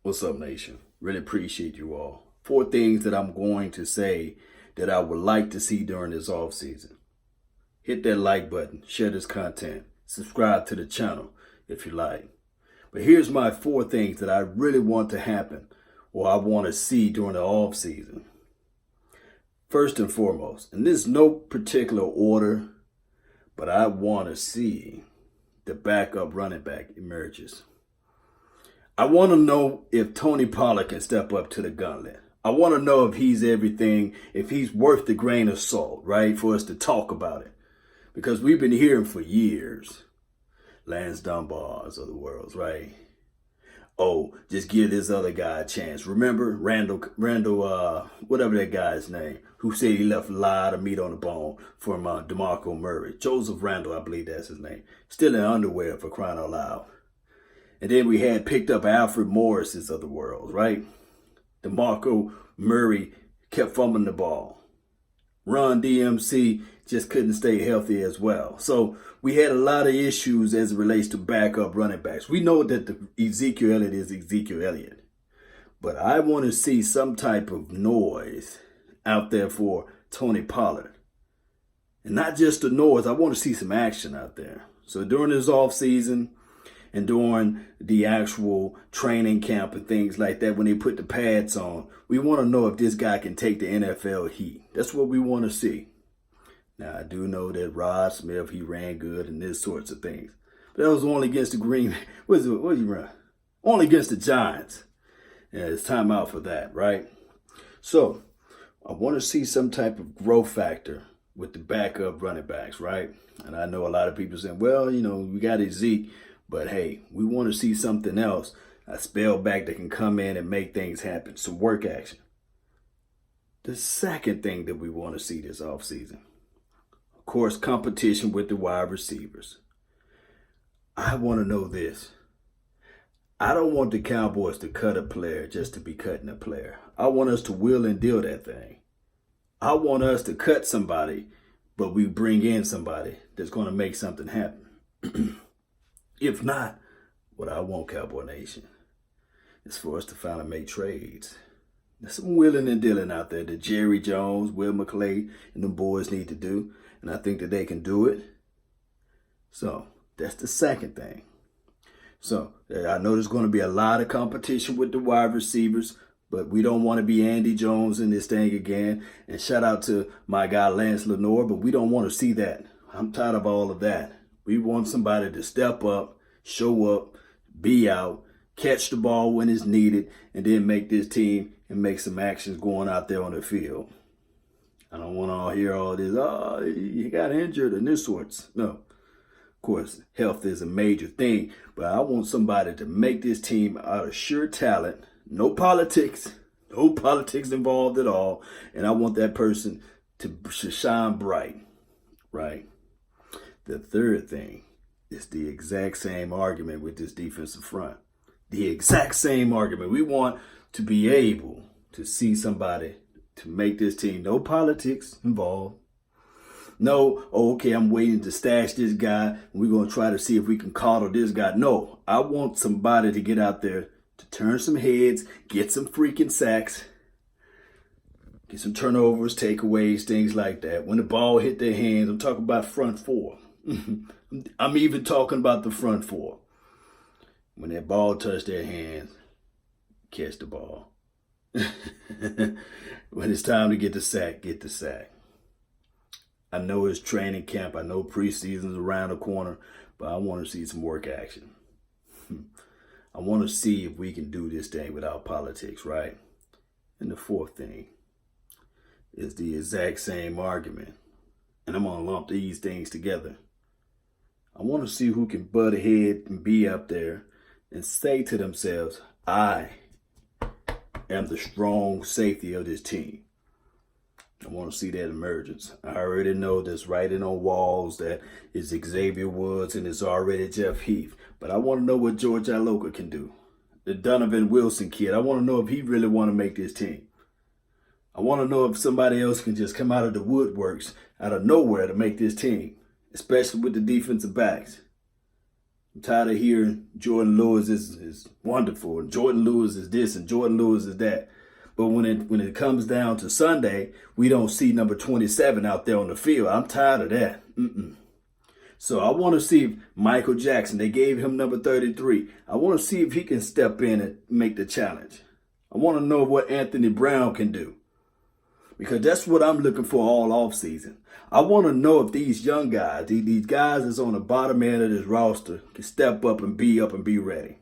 What's up, nation? Really appreciate you all. 4 things that I'm going to say that I would like to see during this off season. Hit that like button, share this content, subscribe to the channel if you like. But here's my 4 things that I really want to happen or I want to see during the off season. First and foremost, and this is no particular order, but I want to see the backup running back emerges. I want to know if Tony Pollard can step up to the gauntlet. I want to know if he's everything, if he's worth the grain of salt, right, for us to talk about it. Because we've been hearing for years, Lance Dunbars of the world, right? Oh, just give this other guy a chance. Remember Randall, whatever that guy's name, who said he left a lot of meat on the bone from DeMarco Murray. Joseph Randall, I believe that's his name. Still in underwear, for crying out loud. And then we had picked up Alfred Morris's of the world, right? DeMarco Murray kept fumbling the ball. Ron DMC just couldn't stay healthy as well. So we had a lot of issues as it relates to backup running backs. We know that the Ezekiel Elliott is Ezekiel Elliott. But I want to see some type of noise out there for Tony Pollard. And not just the noise, I want to see some action out there. So during this offseason, and during the actual training camp and things like that, when they put the pads on, we want to know if this guy can take the NFL heat. That's what we want to see. Now, I do know that Rod Smith, he ran good and this sorts of things. But that was only against the what did he run? Only against the Giants. Yeah, it's time out for that, right? So, I want to see some type of growth factor with the backup running backs, right? And I know a lot of people saying, well, we got Zeke. But hey, we want to see something else, a spellback that can come in and make things happen, some work action. The second thing that we want to see this offseason, of course, competition with the wide receivers. I want to know this. I don't want the Cowboys to cut a player just to be cutting a player. I want us to wheel and deal that thing. I want us to cut somebody, but we bring in somebody that's going to make something happen. If not, what I want, Cowboy Nation, is for us to finally make trades. There's some wheeling and dealing out there that Jerry Jones, Will McClay, and them boys need to do. And I think that they can do it. So that's the second thing. So I know there's going to be a lot of competition with the wide receivers, but we don't want to be Andy Jones in this thing again. And shout out to my guy Lance Lenore, but we don't want to see that. I'm tired of all of that. We want somebody to step up, show up, be out, catch the ball when it's needed, and then make this team and make some actions going out there on the field. I don't want to hear all this, oh, he got injured and this sorts. No. Of course, health is a major thing, but I want somebody to make this team out of sure talent, no politics involved at all, and I want that person to shine bright, right? The third thing is the exact same argument with this defensive front. The exact same argument. We want to be able to see somebody to make this team. No politics involved. No, okay, I'm waiting to stash this guy. We're going to try to see if we can coddle this guy. No, I want somebody to get out there to turn some heads, get some freaking sacks, get some turnovers, takeaways, things like that. When the ball hit their hands, I'm talking about front four. I'm even talking about the front four. When that ball touched their hands, catch the ball. When it's time to get the sack, get the sack. I know it's training camp. I know preseason's around the corner, but I want to see some work action. I want to see if we can do this thing without politics, right? And the fourth thing is the exact same argument. And I'm going to lump these things together. I want to see who can butt ahead and be up there and say to themselves, I am the strong safety of this team. I want to see that emergence. I already know there's writing on walls that it's Xavier Woods and it's already Jeff Heath. But I want to know what George Iloka can do. The Donovan Wilson kid, I want to know if he really want to make this team. I want to know if somebody else can just come out of the woodworks, out of nowhere to make this team, especially with the defensive backs. I'm tired of hearing Jordan Lewis is wonderful and Jordan Lewis is this and Jordan Lewis is that. But when it comes down to Sunday, we don't see number 27 out there on the field. I'm tired of that. So I want to see if Michael Jackson, they gave him number 33. I want to see if he can step in and make the challenge. I want to know what Anthony Brown can do. Because that's what I'm looking for all offseason. I want to know if these young guys, these guys that's on the bottom end of this roster, can step up and be ready.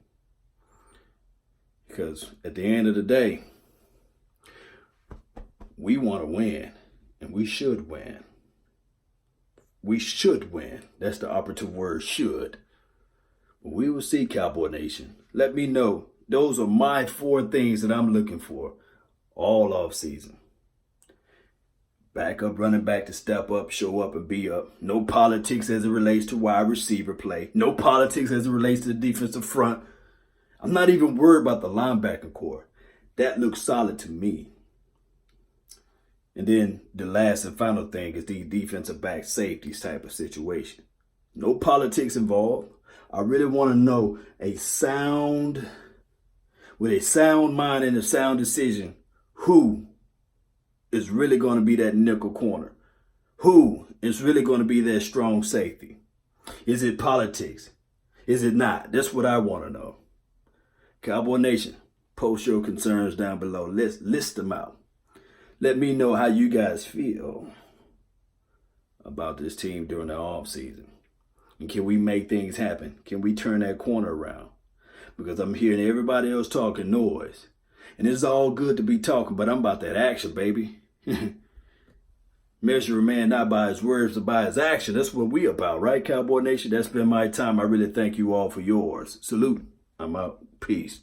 Because at the end of the day, we want to win, and we should win. We should win. That's the operative word, should. We will see, Cowboy Nation. Let me know. Those are my 4 things that I'm looking for all offseason. Backup running back to step up, show up, and be up. No politics as it relates to wide receiver play. No politics as it relates to the defensive front. I'm not even worried about the linebacker core. That looks solid to me. And then the last and final thing is the defensive back safeties type of situation. No politics involved. I really want to know with a sound mind and a sound decision, who is really going to be that nickel corner? Who is really going to be that strong safety? Is it politics? Is it not? That's what I want to know. Cowboy Nation, post your concerns down below. Let's list them out. Let me know how you guys feel about this team during the offseason. And can we make things happen? Can we turn that corner around? Because I'm hearing everybody else talking noise. And it's all good to be talking, but I'm about that action, baby. Measure a man not by his words, but by his action. That's what we about, right, Cowboy Nation? That's been my time. I really thank you all for yours. Salute. I'm out. Peace.